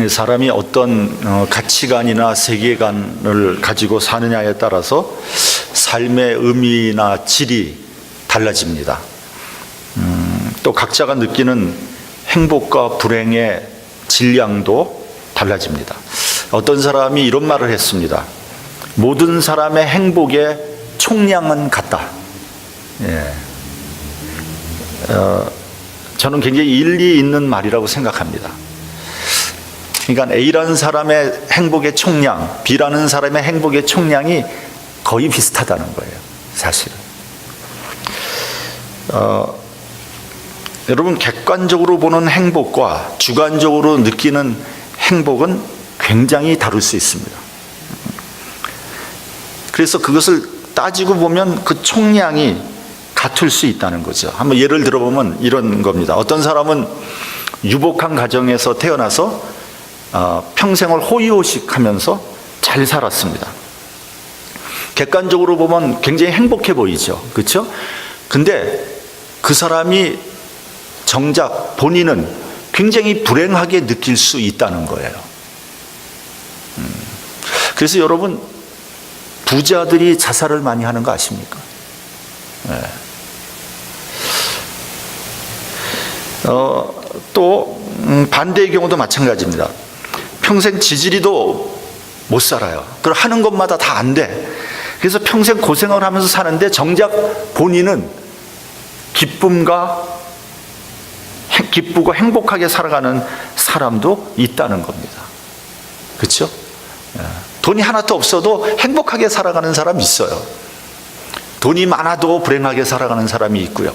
사람이 어떤 가치관이나 세계관을 가지고 사느냐에 따라서 삶의 의미나 질이 달라집니다. 또 각자가 느끼는 행복과 불행의 질량도 달라집니다. 어떤 사람이 이런 말을 했습니다. 모든 사람의 행복의 총량은 같다. 저는 굉장히 일리 있는 말이라고 생각합니다. 그러니까 A라는 사람의 행복의 총량, B라는 사람의 행복의 총량이 거의 비슷하다는 거예요, 사실은. 여러분, 객관적으로 보는 행복과 주관적으로 느끼는 행복은 굉장히 다를 수 있습니다. 그래서 그것을 따지고 보면 그 총량이 같을 수 있다는 거죠. 한번 예를 들어보면 이런 겁니다. 어떤 사람은 유복한 가정에서 태어나서 평생을 호의호식하면서 잘 살았습니다. 객관적으로 보면 굉장히 행복해 보이죠, 그렇죠? 근데 그 사람이 정작 본인은 굉장히 불행하게 느낄 수 있다는 거예요. 그래서 여러분, 부자들이 자살을 많이 하는 거 아십니까? 또 반대의 경우도 마찬가지입니다. 평생 지지리도 못 살아요. 그걸 하는 것마다 다 안 돼. 그래서 평생 고생을 하면서 사는데 정작 본인은 기쁘고 행복하게 살아가는 사람도 있다는 겁니다. 그렇죠? 돈이 하나도 없어도 행복하게 살아가는 사람이 있어요. 돈이 많아도 불행하게 살아가는 사람이 있고요.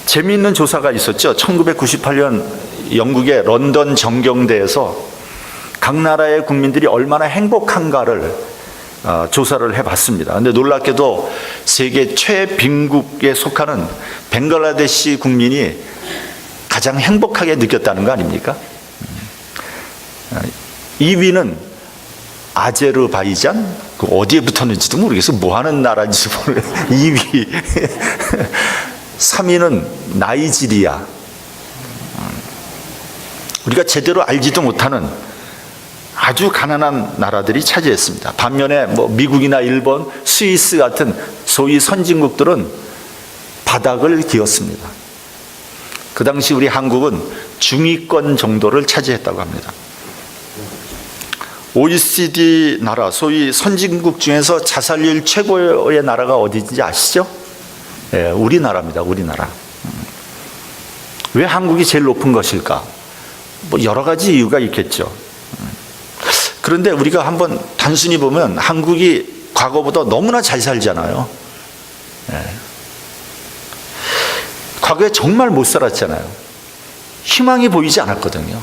재미있는 조사가 있었죠. 1998년 영국의 런던 정경대에서 각 나라의 국민들이 얼마나 행복한가를 조사를 해봤습니다. 그런데 놀랍게도 세계 최빈국에 속하는 벵글라데시 국민이 가장 행복하게 느꼈다는 거 아닙니까? 2위는 아제르바이잔, 어디에 붙었는지도 모르겠어요. 뭐 하는 나라인지 모르겠어요. 2위. 3위는 나이지리아. 우리가 제대로 알지도 못하는 아주 가난한 나라들이 차지했습니다. 반면에 미국이나 일본, 스위스 같은 소위 선진국들은 바닥을 기었습니다. 그 당시 우리 한국은 중위권 정도를 차지했다고 합니다. OECD 나라, 소위 선진국 중에서 자살률 최고의 나라가 어디인지 아시죠? 우리나라입니다. 우리나라. 왜 한국이 제일 높은 것일까? 여러 가지 이유가 있겠죠. 그런데 우리가 한번 단순히 보면 한국이 과거보다 너무나 잘 살잖아요. 과거에 정말 못 살았잖아요. 희망이 보이지 않았거든요.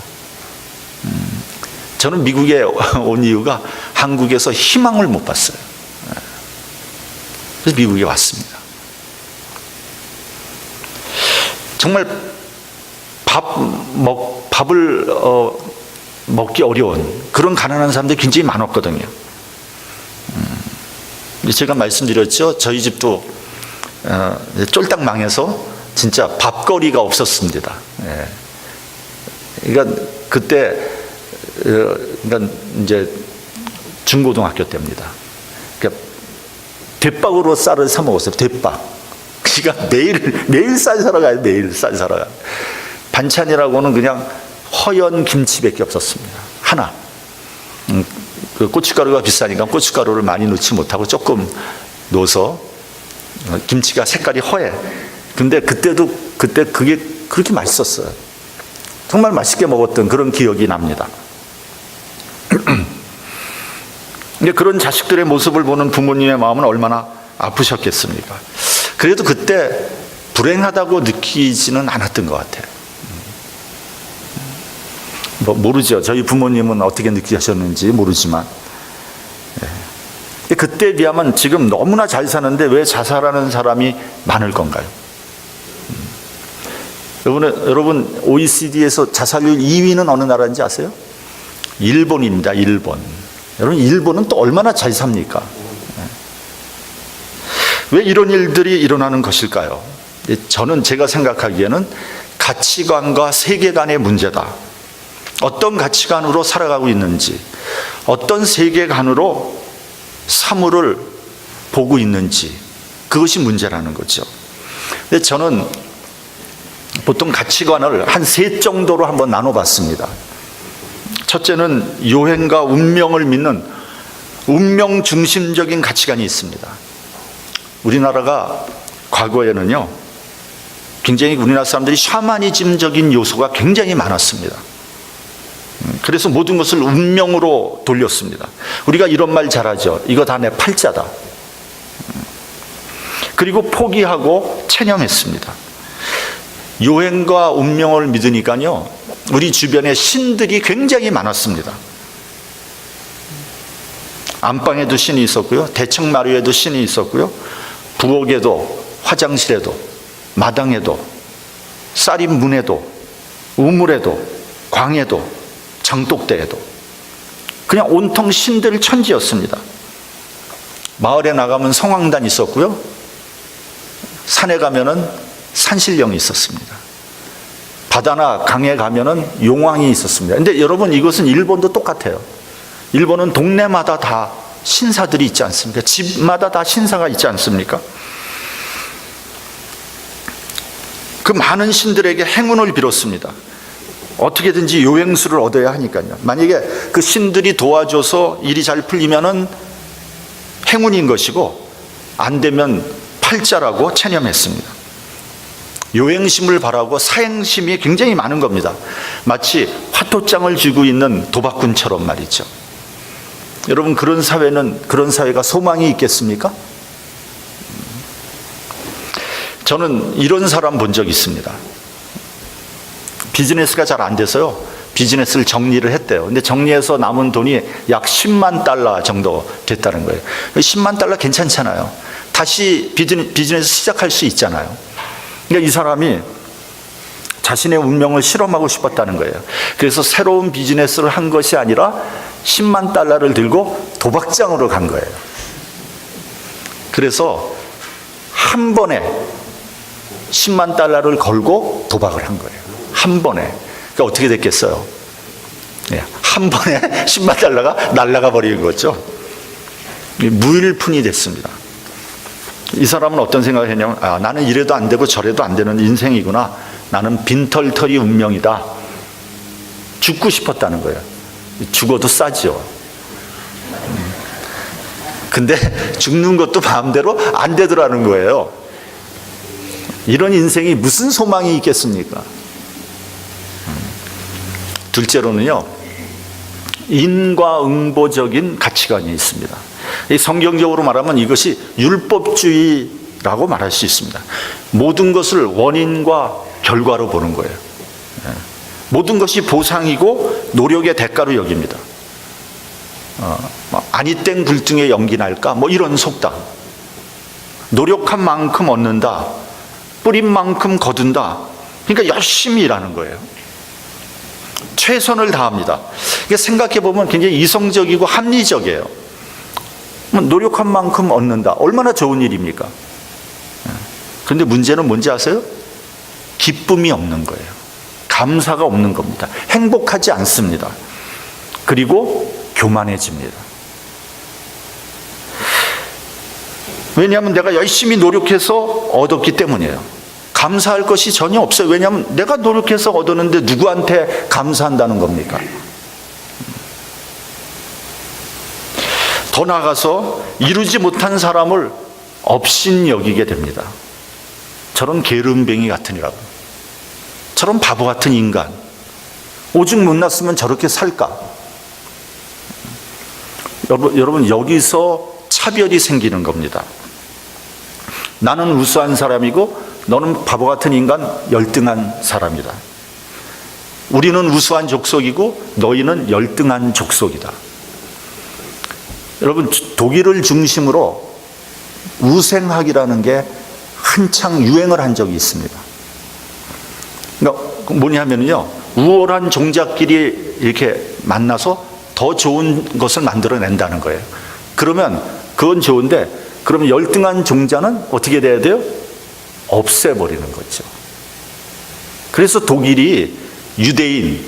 저는 미국에 온 이유가 한국에서 희망을 못 봤어요. 그래서 미국에 왔습니다. 정말 밥을 먹기 어려운 그런 가난한 사람들이 굉장히 많았거든요. 제가 말씀드렸죠. 저희 집도 쫄딱 망해서 진짜 밥거리가 없었습니다. 그러니까 그때 그러니까 이제 중고등학교 때입니다. 그러니까 대박으로 쌀을 사 먹었어요. 대박. 그러니까 매일 쌀 사러 가요. 매일 쌀 사러 가요. 반찬이라고는 그냥 허연 김치밖에 없었습니다. 하나. 그 고춧가루가 비싸니까 고춧가루를 많이 넣지 못하고 조금 넣어서 김치가 색깔이 허해. 근데 그때 그게 그렇게 맛있었어요. 정말 맛있게 먹었던 그런 기억이 납니다. 근데 그런 자식들의 모습을 보는 부모님의 마음은 얼마나 아프셨겠습니까? 그래도 그때 불행하다고 느끼지는 않았던 것 같아요. 모르죠. 저희 부모님은 어떻게 느끼셨는지 모르지만 그때에 비하면 지금 너무나 잘 사는데 왜 자살하는 사람이 많을 건가요? 여러분 OECD에서 자살률 2위는 어느 나라인지 아세요? 일본입니다. 일본. 여러분 일본은 또 얼마나 잘 삽니까? 왜 이런 일들이 일어나는 것일까요? 저는 제가 생각하기에는 가치관과 세계관의 문제다. 어떤 가치관으로 살아가고 있는지, 어떤 세계관으로 사물을 보고 있는지, 그것이 문제라는 거죠. 근데 저는 보통 가치관을 한 세 정도로 한번 나눠봤습니다. 첫째는 요행과 운명을 믿는 운명 중심적인 가치관이 있습니다. 우리나라가 과거에는요, 굉장히 우리나라 사람들이 샤머니즘적인 요소가 굉장히 많았습니다. 그래서 모든 것을 운명으로 돌렸습니다. 우리가 이런 말 잘하죠. 이거 다 내 팔자다. 그리고 포기하고 체념했습니다. 요행과 운명을 믿으니까요, 우리 주변에 신들이 굉장히 많았습니다. 안방에도 신이 있었고요, 대청마루에도 신이 있었고요, 부엌에도, 화장실에도, 마당에도, 쌀입 문에도, 우물에도, 광에도, 장독대에도 그냥 온통 신들 천지였습니다. 마을에 나가면 성황단이 있었고요, 산에 가면은 산신령이 있었습니다. 바다나 강에 가면은 용왕이 있었습니다. 근데 여러분, 이것은 일본도 똑같아요. 일본은 동네마다 다 신사들이 있지 않습니까? 집마다 다 신사가 있지 않습니까? 그 많은 신들에게 행운을 빌었습니다. 어떻게든지 요행수를 얻어야 하니까요. 만약에 그 신들이 도와줘서 일이 잘 풀리면은 행운인 것이고, 안 되면 팔자라고 체념했습니다. 요행심을 바라고 사행심이 굉장히 많은 겁니다. 마치 화토장을 쥐고 있는 도박꾼처럼 말이죠. 여러분, 그런 사회가 소망이 있겠습니까? 저는 이런 사람 본 적 있습니다. 비즈니스가 잘 안 돼서요, 비즈니스를 정리를 했대요. 근데 정리해서 남은 돈이 약 10만 달러 정도 됐다는 거예요. 10만 달러 괜찮잖아요. 다시 비즈니스 시작할 수 있잖아요. 그러니까 이 사람이 자신의 운명을 실험하고 싶었다는 거예요. 그래서 새로운 비즈니스를 한 것이 아니라 10만 달러를 들고 도박장으로 간 거예요. 그래서 한 번에 10만 달러를 걸고 도박을 한 거예요. 한 번에. 그러니까 어떻게 됐겠어요? 한 번에 10만 달러가 날아가 버린 거죠. 무일푼이 됐습니다. 이 사람은 어떤 생각을 했냐면, 나는 이래도 안 되고 저래도 안 되는 인생이구나. 나는 빈털터리 운명이다. 죽고 싶었다는 거예요. 죽어도 싸죠. 근데 죽는 것도 마음대로 안 되더라는 거예요. 이런 인생이 무슨 소망이 있겠습니까? 둘째로는요, 인과응보적인 가치관이 있습니다. 성경적으로 말하면 이것이 율법주의라고 말할 수 있습니다. 모든 것을 원인과 결과로 보는 거예요. 모든 것이 보상이고 노력의 대가로 여깁니다. 아니땡 불등의 연기 날까? 뭐 이런 속담. 노력한 만큼 얻는다. 뿌린 만큼 거둔다. 그러니까 열심히 일하는 거예요. 최선을 다합니다. 그러니까 생각해 보면 굉장히 이성적이고 합리적이에요. 노력한 만큼 얻는다. 얼마나 좋은 일입니까? 그런데 문제는 뭔지 아세요? 기쁨이 없는 거예요. 감사가 없는 겁니다. 행복하지 않습니다. 그리고 교만해집니다. 왜냐하면 내가 열심히 노력해서 얻었기 때문이에요. 감사할 것이 전혀 없어요. 왜냐하면 내가 노력해서 얻었는데 누구한테 감사한다는 겁니까? 더 나아가서 이루지 못한 사람을 업신 여기게 됩니다. 저런 게으름뱅이 같으니라고, 저런 바보 같은 인간, 오죽 못났으면 저렇게 살까? 여러분, 여기서 차별이 생기는 겁니다. 나는 우수한 사람이고 너는 바보 같은 인간, 열등한 사람이다. 우리는 우수한 족속이고 너희는 열등한 족속이다. 여러분, 독일을 중심으로 우생학이라는 게 한창 유행을 한 적이 있습니다. 그러니까 뭐냐면요, 우월한 종자끼리 이렇게 만나서 더 좋은 것을 만들어낸다는 거예요. 그러면 그건 좋은데, 그러면 열등한 종자는 어떻게 돼야 돼요? 없애버리는 거죠. 그래서 독일이 유대인,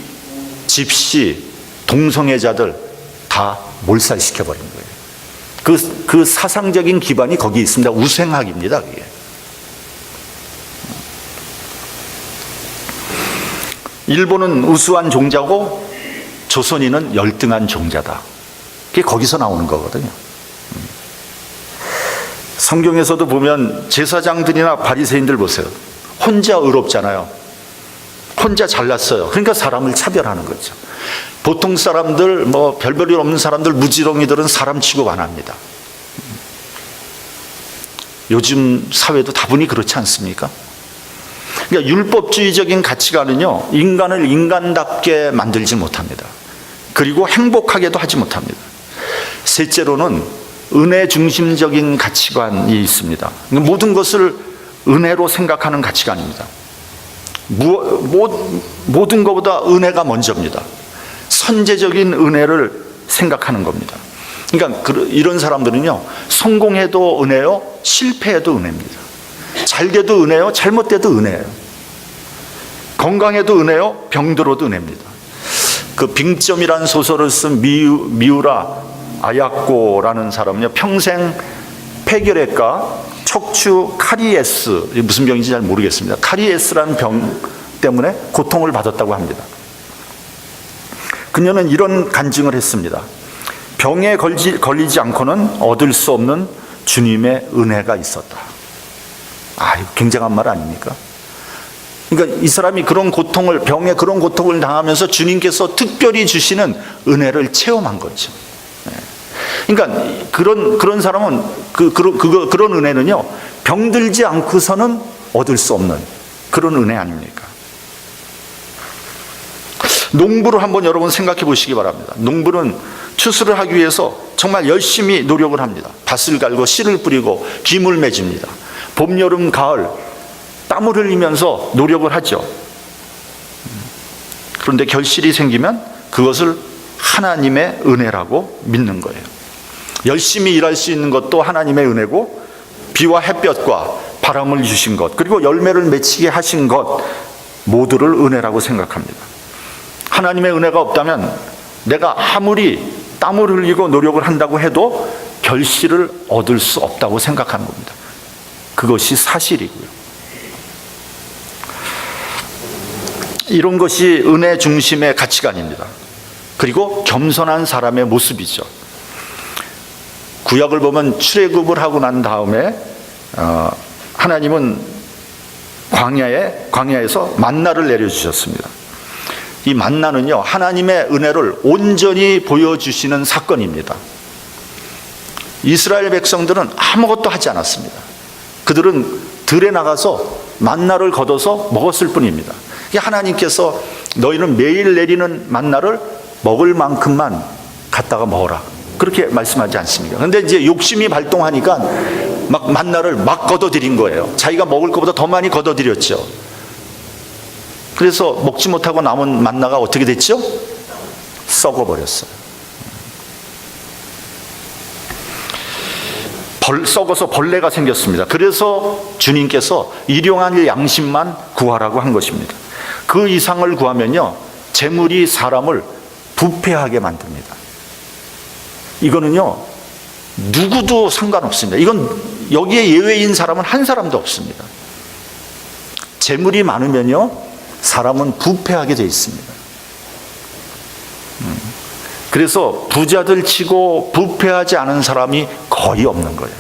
집시, 동성애자들 다 몰살시켜버린 거예요. 그 사상적인 기반이 거기 있습니다. 우생학입니다, 그게. 일본은 우수한 종자고 조선인은 열등한 종자다. 그게 거기서 나오는 거거든요. 성경에서도 보면 제사장들이나 바리새인들 보세요. 혼자 의롭잖아요. 혼자 잘났어요. 그러니까 사람을 차별하는 거죠. 보통 사람들, 별 볼 없는 사람들, 무지렁이들은 사람 취급 안 합니다. 요즘 사회도 다분히 그렇지 않습니까? 그러니까 율법주의적인 가치관은요, 인간을 인간답게 만들지 못합니다. 그리고 행복하게도 하지 못합니다. 셋째로는 은혜 중심적인 가치관이 있습니다. 모든 것을 은혜로 생각하는 가치관입니다. 모든 것보다 은혜가 먼저입니다. 선제적인 은혜를 생각하는 겁니다. 그러니까 이런 사람들은요, 성공해도 은혜요, 실패해도 은혜입니다. 잘 돼도 은혜요, 잘못돼도 은혜예요. 건강해도 은혜요, 병들어도 은혜입니다. 그 빙점이라는 소설을 쓴 미우라 아야코라는 사람은요, 평생 폐결핵과 척추 카리에스, 무슨 병인지 잘 모르겠습니다. 카리에스라는 병 때문에 고통을 받았다고 합니다. 그녀는 이런 간증을 했습니다. 병에 걸리지 않고는 얻을 수 없는 주님의 은혜가 있었다. 굉장한 말 아닙니까? 그러니까 이 사람이 병에 그런 고통을 당하면서 주님께서 특별히 주시는 은혜를 체험한 거죠. 그러니까 그런 사람은 그런 은혜는요, 병들지 않고서는 얻을 수 없는 그런 은혜 아닙니까? 농부를 한번 여러분 생각해 보시기 바랍니다. 농부는 추수를 하기 위해서 정말 열심히 노력을 합니다. 밭을 갈고 씨를 뿌리고 기물 맺습니다. 봄, 여름, 가을 땀을 흘리면서 노력을 하죠. 그런데 결실이 생기면 그것을 하나님의 은혜라고 믿는 거예요. 열심히 일할 수 있는 것도 하나님의 은혜고, 비와 햇볕과 바람을 주신 것, 그리고 열매를 맺히게 하신 것 모두를 은혜라고 생각합니다. 하나님의 은혜가 없다면 내가 아무리 땀을 흘리고 노력을 한다고 해도 결실을 얻을 수 없다고 생각하는 겁니다. 그것이 사실이고요. 이런 것이 은혜 중심의 가치관입니다. 그리고 겸손한 사람의 모습이죠. 구약을 보면 출애굽을 하고 난 다음에 하나님은 광야에서 만나를 내려주셨습니다. 이 만나는요, 하나님의 은혜를 온전히 보여주시는 사건입니다. 이스라엘 백성들은 아무것도 하지 않았습니다. 그들은 들에 나가서 만나를 걷어서 먹었을 뿐입니다. 하나님께서 너희는 매일 내리는 만나를 먹을 만큼만 갖다가 먹어라, 그렇게 말씀하지 않습니까? 그런데 이제 욕심이 발동하니까 막 만나를 막 걷어들인 거예요. 자기가 먹을 것보다 더 많이 걷어들였죠. 그래서 먹지 못하고 남은 만나가 어떻게 됐죠? 썩어버렸어요. 썩어서 벌레가 생겼습니다. 그래서 주님께서 일용할 양식만 구하라고 한 것입니다. 그 이상을 구하면요, 재물이 사람을 부패하게 만듭니다. 이거는요, 누구도 상관없습니다. 이건 여기에 예외인 사람은 한 사람도 없습니다. 재물이 많으면요, 사람은 부패하게 되어 있습니다. 그래서 부자들 치고 부패하지 않은 사람이 거의 없는 거예요.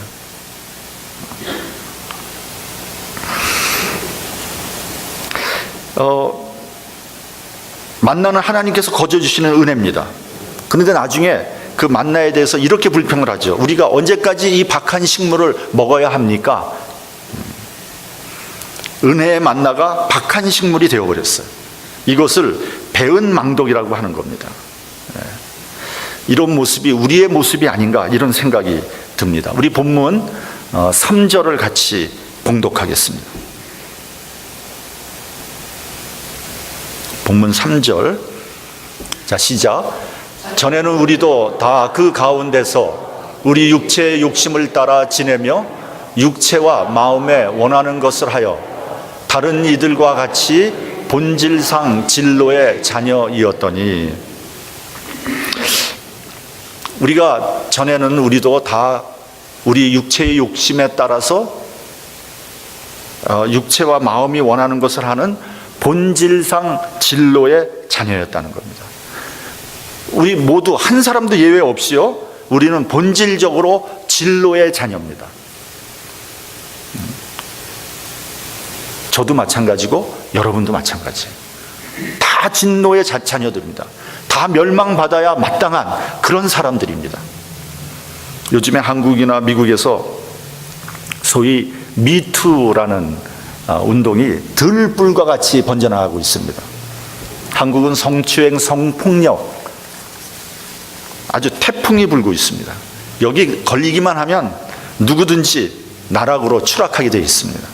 만나는 하나님께서 거저주시는 은혜입니다. 그런데 나중에 그 만나에 대해서 이렇게 불평을 하죠. 우리가 언제까지 이 박한 식물을 먹어야 합니까? 은혜의 만나가 박한 식물이 되어버렸어요. 이것을 배은 망독이라고 하는 겁니다. 이런 모습이 우리의 모습이 아닌가, 이런 생각이 듭니다. 우리 본문 3절을 같이 봉독하겠습니다. 본문 3절. 자, 시작. 전에는 우리도 다 그 가운데서 우리 육체의 욕심을 따라 지내며 육체와 마음에 원하는 것을 하여 다른 이들과 같이 본질상 진로의 자녀이었더니, 우리가 전에는 우리도 다 우리 육체의 욕심에 따라서 육체와 마음이 원하는 것을 하는 본질상 진로의 자녀였다는 겁니다. 우리 모두 한 사람도 예외 없이요, 우리는 본질적으로 진로의 자녀입니다. 저도 마찬가지고 여러분도 마찬가지예요. 다 진로의 자녀들입니다. 다 멸망받아야 마땅한 그런 사람들입니다. 요즘에 한국이나 미국에서 소위 미투라는 운동이 들불과 같이 번져나가고 있습니다. 한국은 성추행, 성폭력 아주 태풍이 불고 있습니다. 여기 걸리기만 하면 누구든지 나락으로 추락하게 되어 있습니다.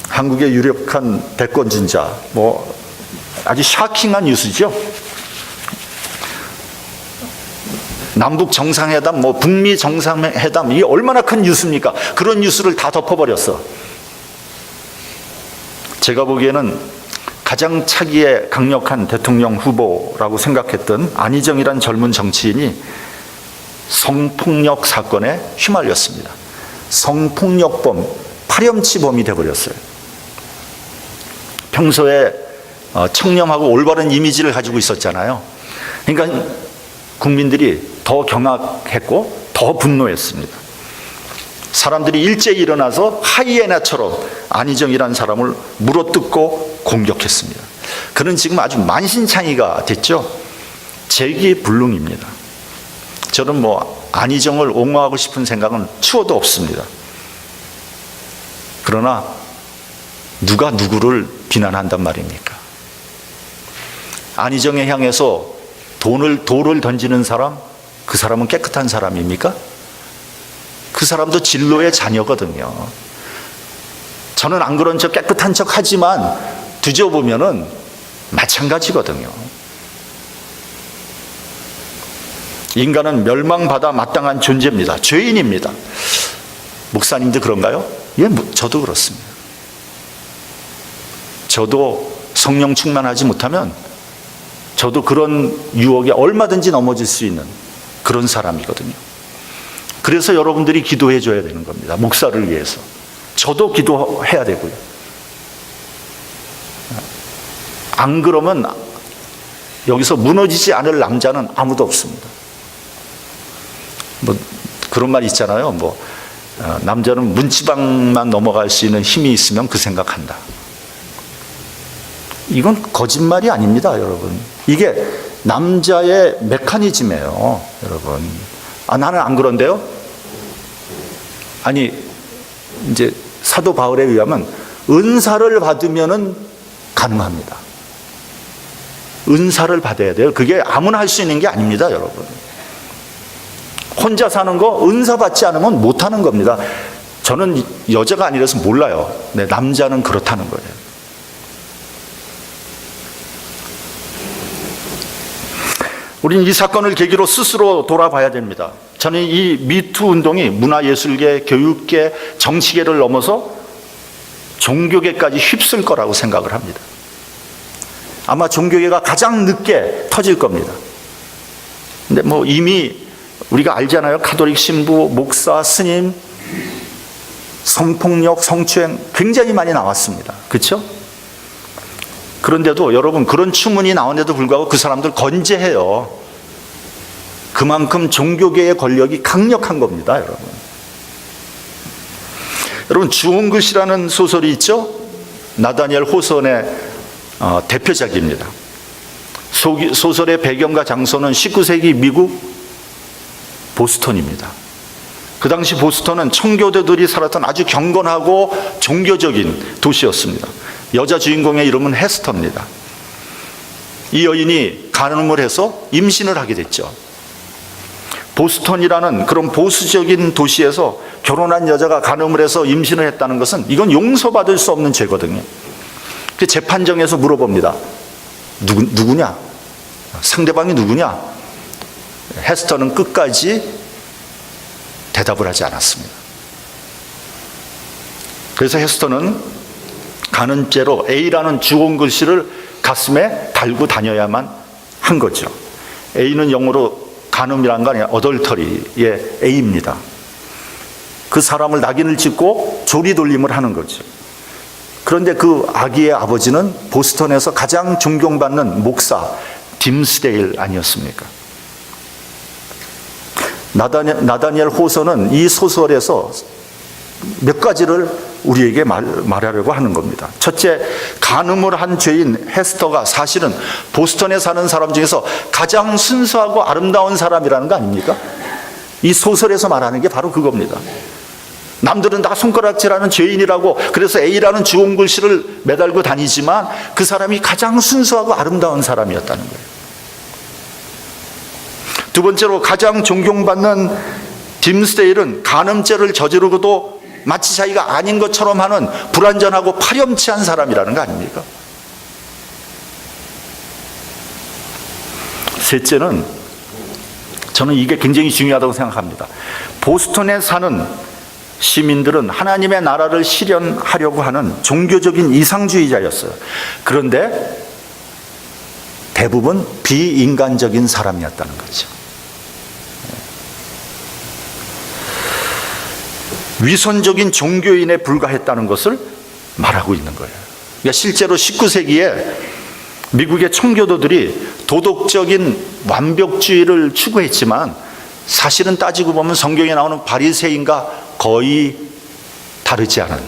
한국의 유력한 대권진자, 아주 샤킹한 뉴스죠. 남북 정상회담, 북미 정상회담, 이게 얼마나 큰 뉴스입니까? 그런 뉴스를 다 덮어버렸어. 제가 보기에는 가장 차기의 강력한 대통령 후보라고 생각했던 안희정이란 젊은 정치인이 성폭력 사건에 휘말렸습니다. 성폭력범, 파렴치범이 되어버렸어요. 평소에 청렴하고 올바른 이미지를 가지고 있었잖아요. 그러니까 국민들이 더 경악했고 더 분노했습니다. 사람들이 일제히 일어나서 하이에나처럼 안희정이라는 사람을 물어뜯고 공격했습니다. 그는 지금 아주 만신창이가 됐죠. 재기불능입니다. 저는 안희정을 옹호하고 싶은 생각은 추워도 없습니다. 그러나 누가 누구를 비난한단 말입니까? 안희정에 향해서 돌을 던지는 사람, 그 사람은 깨끗한 사람입니까? 그 사람도 진로의 자녀거든요. 저는 안 그런 척 깨끗한 척 하지만 뒤져보면은 마찬가지거든요. 인간은 멸망받아 마땅한 존재입니다. 죄인입니다. 목사님도 그런가요? 예, 저도 그렇습니다. 저도 성령 충만하지 못하면 저도 그런 유혹에 얼마든지 넘어질 수 있는 그런 사람이거든요. 그래서 여러분들이 기도해 줘야 되는 겁니다. 목사를 위해서. 저도 기도해야 되고요. 안 그러면 여기서 무너지지 않을 남자는 아무도 없습니다. 그런 말 있잖아요. 남자는 문지방만 넘어갈 수 있는 힘이 있으면 그 생각한다. 이건 거짓말이 아닙니다, 여러분. 이게 남자의 메커니즘이에요, 여러분. 나는 안 그런데요? 아니, 이제 사도 바울에 의하면 은사를 받으면은 가능합니다. 은사를 받아야 돼요. 그게 아무나 할 수 있는 게 아닙니다, 여러분. 혼자 사는 거 은사 받지 않으면 못 하는 겁니다. 저는 여자가 아니라서 몰라요. 네, 남자는 그렇다는 거예요. 우리는 이 사건을 계기로 스스로 돌아봐야 됩니다. 저는 이 미투 운동이 문화예술계, 교육계, 정치계를 넘어서 종교계까지 휩쓸 거라고 생각을 합니다. 아마 종교계가 가장 늦게 터질 겁니다. 근데 이미 우리가 알잖아요. 가톨릭 신부, 목사, 스님, 성폭력, 성추행 굉장히 많이 나왔습니다. 그렇죠? 그런데도 여러분, 그런 추문이 나오는데도 불구하고 그 사람들 건재해요. 그만큼 종교계의 권력이 강력한 겁니다, 여러분. 여러분, 주홍긋이라는 소설이 있죠? 나다니엘 호선의 대표작입니다. 소설의 배경과 장소는 19세기 미국 보스턴입니다. 그 당시 보스턴은 청교도들이 살았던 아주 경건하고 종교적인 도시였습니다. 여자 주인공의 이름은 헤스터입니다. 이 여인이 간음을 해서 임신을 하게 됐죠. 보스턴이라는 그런 보수적인 도시에서 결혼한 여자가 간음을 해서 임신을 했다는 것은 이건 용서받을 수 없는 죄거든요. 그 재판정에서 물어봅니다. 누구냐? 상대방이 누구냐? 헤스터는 끝까지 대답을 하지 않았습니다. 그래서 헤스터는 가는 죄로 A라는 죽은 글씨를 가슴에 달고 다녀야만 한 거죠. A는 영어로 간음이란 거 아니라 어덜터리의 A입니다. 그 사람을 낙인을 찍고 조리돌림을 하는 거죠. 그런데 그 아기의 아버지는 보스턴에서 가장 존경받는 목사 딤스데일 아니었습니까? 나다니엘 호서는 이 소설에서 몇 가지를 우리에게 말하려고 하는 겁니다. 첫째, 간음을 한 죄인 헤스터가 사실은 보스턴에 사는 사람 중에서 가장 순수하고 아름다운 사람이라는 거 아닙니까? 이 소설에서 말하는 게 바로 그겁니다. 남들은 다 손가락질하는 죄인이라고 그래서 A라는 주홍 글씨를 매달고 다니지만 그 사람이 가장 순수하고 아름다운 사람이었다는 거예요. 두 번째로, 가장 존경받는 딤스데일은 간음죄를 저지르고도 마치 자기가 아닌 것처럼 하는 불완전하고 파렴치한 사람이라는 거 아닙니까? 셋째는, 저는 이게 굉장히 중요하다고 생각합니다. 보스턴에 사는 시민들은 하나님의 나라를 실현하려고 하는 종교적인 이상주의자였어요. 그런데 대부분 비인간적인 사람이었다는 거죠. 위선적인 종교인에 불과했다는 것을 말하고 있는 거예요. 그러니까 실제로 19세기에 미국의 청교도들이 도덕적인 완벽주의를 추구했지만 사실은 따지고 보면 성경에 나오는 바리새인과 거의 다르지 않은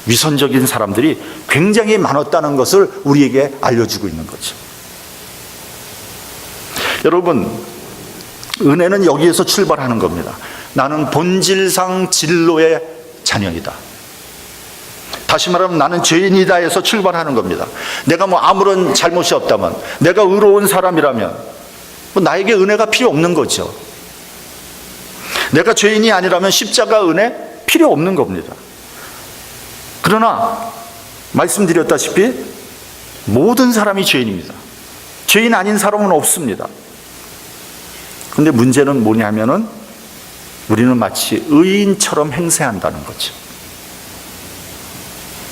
위선적인 사람들이 굉장히 많았다는 것을 우리에게 알려주고 있는 거죠. 여러분, 은혜는 여기에서 출발하는 겁니다. 나는 본질상 진로의 자녀이다. 다시 말하면 나는 죄인이다 해서 출발하는 겁니다. 내가 아무런 잘못이 없다면, 내가 의로운 사람이라면 나에게 은혜가 필요 없는 거죠. 내가 죄인이 아니라면 십자가 은혜 필요 없는 겁니다. 그러나 말씀드렸다시피 모든 사람이 죄인입니다. 죄인 아닌 사람은 없습니다. 그런데 문제는 뭐냐면은 우리는 마치 의인처럼 행세한다는 거죠.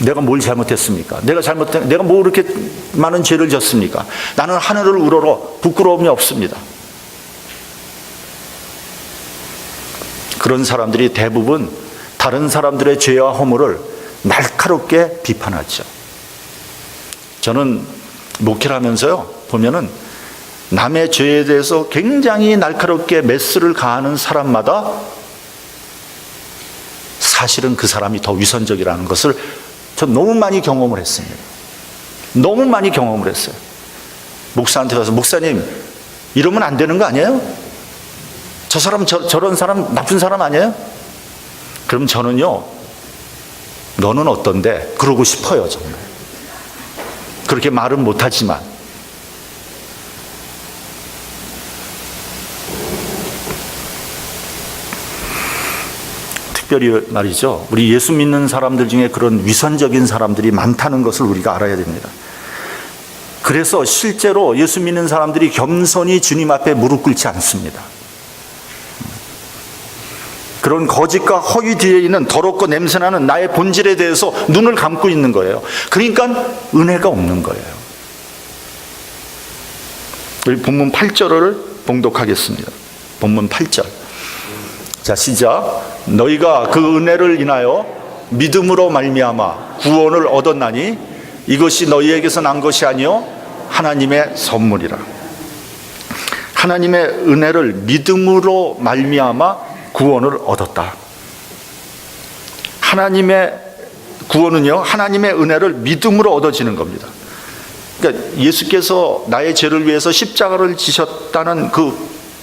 내가 뭘 잘못했습니까? 내가 뭐 이렇게 많은 죄를 졌습니까? 나는 하늘을 우러러 부끄러움이 없습니다. 그런 사람들이 대부분 다른 사람들의 죄와 허물을 날카롭게 비판하죠. 저는 목회를 하면서요, 보면은 남의 죄에 대해서 굉장히 날카롭게 메스를 가하는 사람마다 사실은 그 사람이 더 위선적이라는 것을 전 너무 많이 경험을 했습니다. 너무 많이 경험을 했어요. 목사한테 가서, 목사님 이러면 안 되는 거 아니에요? 저 사람 저런 사람 나쁜 사람 아니에요? 그럼 저는요, 너는 어떤데? 그러고 싶어요. 정말 그렇게 말은 못하지만 특별히 말이죠, 우리 예수 믿는 사람들 중에 그런 위선적인 사람들이 많다는 것을 우리가 알아야 됩니다. 그래서 실제로 예수 믿는 사람들이 겸손히 주님 앞에 무릎 꿇지 않습니다. 그런 거짓과 허위 뒤에 있는 더럽고 냄새나는 나의 본질에 대해서 눈을 감고 있는 거예요. 그러니까 은혜가 없는 거예요. 우리 본문 8절을 봉독하겠습니다. 본문 8절. 자, 시작. 너희가 그 은혜를 인하여 믿음으로 말미암아 구원을 얻었나니 이것이 너희에게서 난 것이 아니요 하나님의 선물이라. 하나님의 은혜를 믿음으로 말미암아 구원을 얻었다. 하나님의 구원은요, 하나님의 은혜를 믿음으로 얻어지는 겁니다. 그러니까 예수께서 나의 죄를 위해서 십자가를 지셨다는 그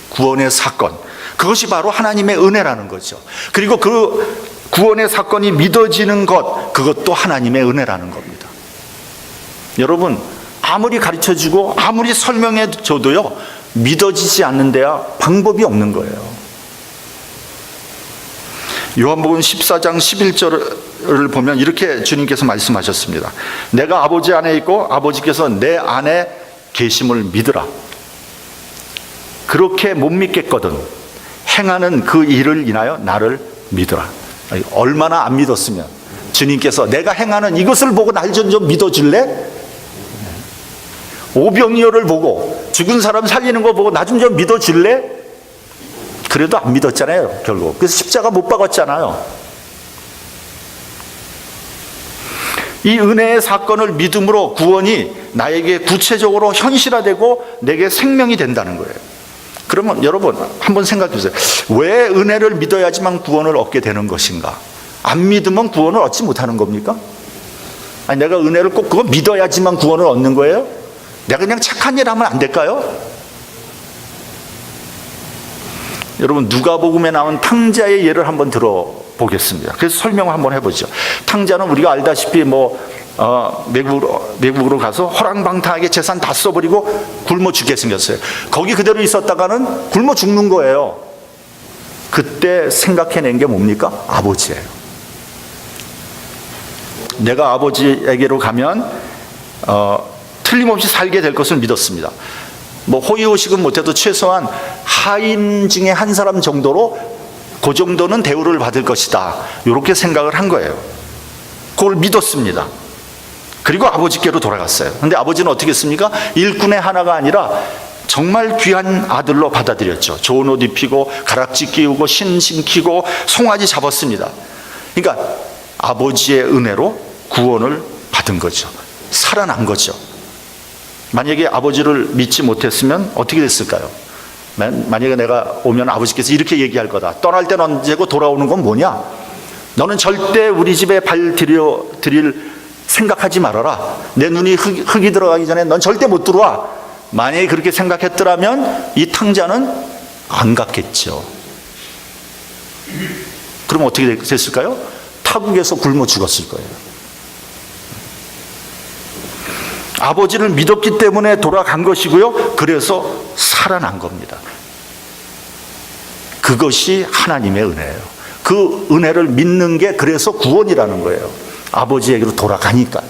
구원의 사건, 그것이 바로 하나님의 은혜라는 거죠. 그리고 그 구원의 사건이 믿어지는 것, 그것도 하나님의 은혜라는 겁니다. 여러분, 아무리 가르쳐주고 아무리 설명해줘도요, 믿어지지 않는 데야 방법이 없는 거예요. 요한복음 14장 11절을 보면 이렇게 주님께서 말씀하셨습니다. 내가 아버지 안에 있고 아버지께서 내 안에 계심을 믿으라. 그렇게 못 믿겠거든 행하는 그 일을 인하여 나를 믿으라. 얼마나 안 믿었으면 주님께서 내가 행하는 이것을 보고 날 좀 믿어줄래? 오병이어를 보고 죽은 사람 살리는 거 보고 나 좀 믿어줄래? 그래도 안 믿었잖아요, 결국. 그래서 십자가 못 박았잖아요. 이 은혜의 사건을 믿음으로 구원이 나에게 구체적으로 현실화되고 내게 생명이 된다는 거예요. 그러면 여러분 한번 생각해 보세요. 왜 은혜를 믿어야지만 구원을 얻게 되는 것인가? 안 믿으면 구원을 얻지 못하는 겁니까? 아니, 내가 은혜를 꼭 그거 믿어야지만 구원을 얻는 거예요? 내가 그냥 착한 일 하면 안 될까요? 여러분, 누가복음에 나온 탕자의 예를 한번 들어보겠습니다. 그래서 설명을 한번 해보죠. 탕자는 우리가 알다시피 외국으로 가서 호랑방탕하게 재산 다 써버리고 굶어 죽게 생겼어요. 거기 그대로 있었다가는 굶어 죽는 거예요. 그때 생각해낸 게 뭡니까? 아버지예요. 내가 아버지에게로 가면 틀림없이 살게 될 것을 믿었습니다. 호의호식은 못해도 최소한 하인 중에 한 사람 정도로 그 정도는 대우를 받을 것이다, 이렇게 생각을 한 거예요. 그걸 믿었습니다. 그리고 아버지께로 돌아갔어요. 근데 아버지는 어떻게 했습니까? 일꾼의 하나가 아니라 정말 귀한 아들로 받아들였죠. 좋은 옷 입히고 가락지 끼우고 신키고 송아지 잡았습니다. 그러니까 아버지의 은혜로 구원을 받은 거죠. 살아난 거죠. 만약에 아버지를 믿지 못했으면 어떻게 됐을까요? 만약에 내가 오면 아버지께서 이렇게 얘기할 거다. 떠날 때는 언제고 돌아오는 건 뭐냐? 너는 절대 우리 집에 발 들일 생각하지 말아라. 내 눈이 흙이 들어가기 전에 넌 절대 못 들어와. 만약에 그렇게 생각했더라면 이 탕자는 안 갔겠죠. 그럼 어떻게 됐을까요? 타국에서 굶어 죽었을 거예요. 아버지를 믿었기 때문에 돌아간 것이고요. 그래서 살아난 겁니다. 그것이 하나님의 은혜예요. 그 은혜를 믿는 게 그래서 구원이라는 거예요. 아버지에게로 돌아가니까,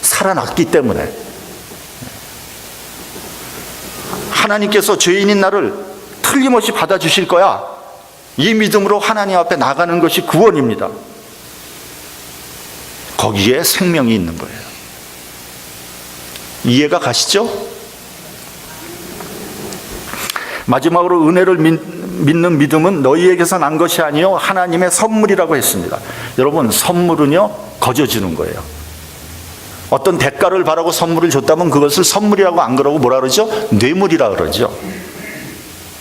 살아났기 때문에. 하나님께서 죄인인 나를 틀림없이 받아주실 거야, 이 믿음으로 하나님 앞에 나가는 것이 구원입니다. 거기에 생명이 있는 거예요. 이해가 가시죠? 마지막으로 은혜를 믿는 믿음은 너희에게서 난 것이 아니요 하나님의 선물이라고 했습니다. 여러분, 선물은요 거저주는 거예요. 어떤 대가를 바라고 선물을 줬다면 그것을 선물이라고 안 그러고 뭐라 그러죠? 뇌물이라 그러죠.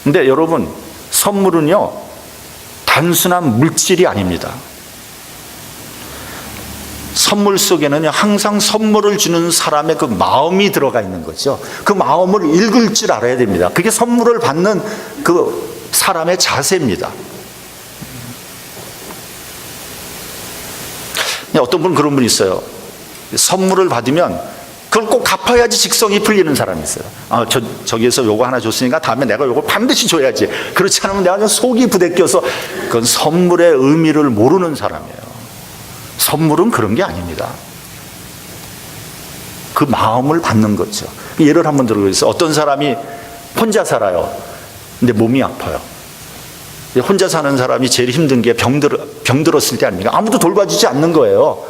근데 여러분, 선물은요 단순한 물질이 아닙니다. 선물 속에는 항상 선물을 주는 사람의 그 마음이 들어가 있는 거죠. 그 마음을 읽을 줄 알아야 됩니다. 그게 선물을 받는 그 사람의 자세입니다. 어떤 분은 그런 분이 있어요. 선물을 받으면 그걸 꼭 갚아야지 직성이 풀리는 사람이 있어요. 저기에서 요거 하나 줬으니까 다음에 내가 요거 반드시 줘야지. 그렇지 않으면 내가 속이 부대껴서, 그건 선물의 의미를 모르는 사람이에요. 선물은 그런 게 아닙니다. 그 마음을 받는 거죠. 예를 한번 들어보겠어요. 어떤 사람이 혼자 살아요. 근데 몸이 아파요. 혼자 사는 사람이 제일 힘든 게 병들었을 때 아닙니까? 아무도 돌봐주지 않는 거예요.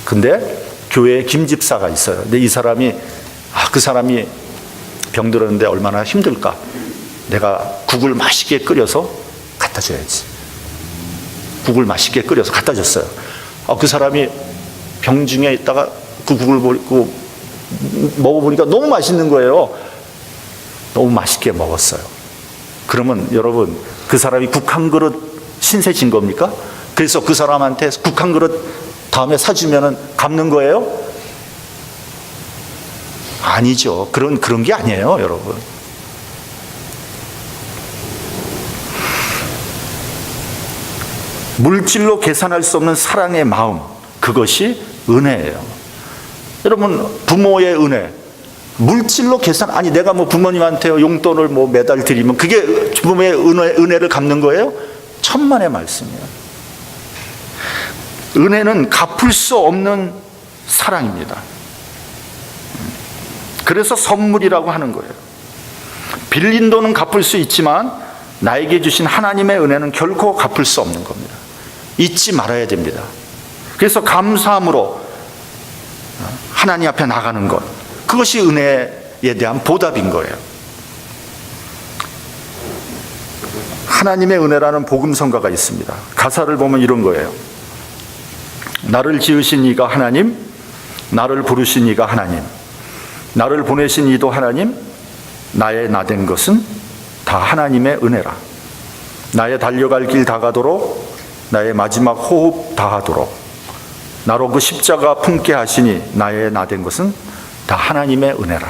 근데 교회에 김집사가 있어요. 근데 이 사람이 그 사람이 병들었는데 얼마나 힘들까? 내가 국을 맛있게 끓여서 갖다 줘야지. 국을 맛있게 끓여서 갖다 줬어요. 그 사람이 병중에 있다가 그 국을 먹어보니까 너무 맛있는 거예요. 너무 맛있게 먹었어요. 그러면 여러분, 그 사람이 국 한 그릇 신세 진 겁니까? 그래서 그 사람한테 국 한 그릇 다음에 사주면은 갚는 거예요? 아니죠. 그런 게 아니에요, 여러분. 물질로 계산할 수 없는 사랑의 마음, 그것이 은혜예요. 여러분, 부모의 은혜, 물질로 계산, 내가 부모님한테 용돈을 매달 드리면 그게 부모의 은혜를 갚는 거예요? 천만의 말씀이에요. 은혜는 갚을 수 없는 사랑입니다. 그래서 선물이라고 하는 거예요. 빌린 돈은 갚을 수 있지만 나에게 주신 하나님의 은혜는 결코 갚을 수 없는 겁니다. 잊지 말아야 됩니다. 그래서 감사함으로 하나님 앞에 나가는 것, 그것이 은혜에 대한 보답인 거예요. 하나님의 은혜라는 복음성가가 있습니다. 가사를 보면 이런 거예요. 나를 지으신 이가 하나님, 나를 부르신 이가 하나님, 나를 보내신 이도 하나님, 나의 나된 것은 다 하나님의 은혜라. 나의 달려갈 길 다가도록, 나의 마지막 호흡 다하도록 나로 그 십자가 품게 하시니 나의 나된 것은 다 하나님의 은혜라.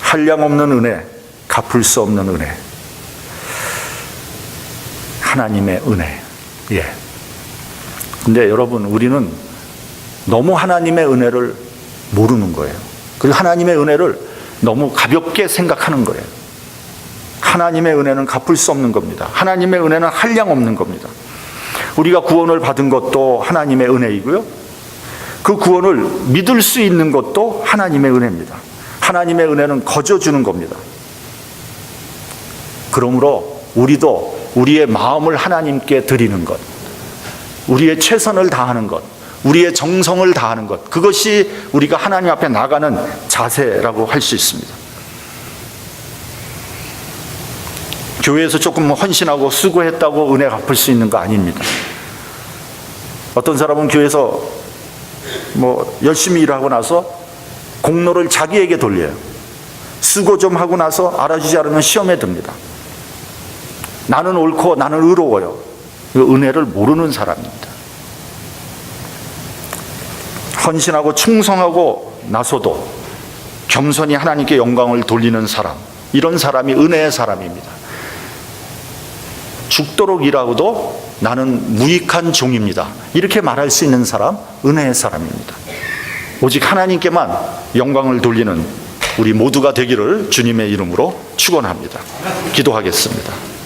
한량없는 은혜, 갚을 수 없는 은혜, 하나님의 은혜. 예. 근데 여러분, 우리는 너무 하나님의 은혜를 모르는 거예요. 그리고 하나님의 은혜를 너무 가볍게 생각하는 거예요. 하나님의 은혜는 갚을 수 없는 겁니다. 하나님의 은혜는 한량 없는 겁니다. 우리가 구원을 받은 것도 하나님의 은혜이고요, 그 구원을 믿을 수 있는 것도 하나님의 은혜입니다. 하나님의 은혜는 거저주는 겁니다. 그러므로 우리도 우리의 마음을 하나님께 드리는 것, 우리의 최선을 다하는 것, 우리의 정성을 다하는 것, 그것이 우리가 하나님 앞에 나가는 자세라고 할 수 있습니다. 교회에서 조금 헌신하고 수고했다고 은혜 갚을 수 있는 거 아닙니다. 어떤 사람은 교회에서 열심히 일하고 나서 공로를 자기에게 돌려요. 수고 좀 하고 나서 알아주지 않으면 시험에 듭니다. 나는 옳고 나는 의로워요. 은혜를 모르는 사람입니다. 헌신하고 충성하고 나서도 겸손히 하나님께 영광을 돌리는 사람, 이런 사람이 은혜의 사람입니다. 죽도록 일하고도 나는 무익한 종입니다, 이렇게 말할 수 있는 사람, 은혜의 사람입니다. 오직 하나님께만 영광을 돌리는 우리 모두가 되기를 주님의 이름으로 축원합니다. 기도하겠습니다.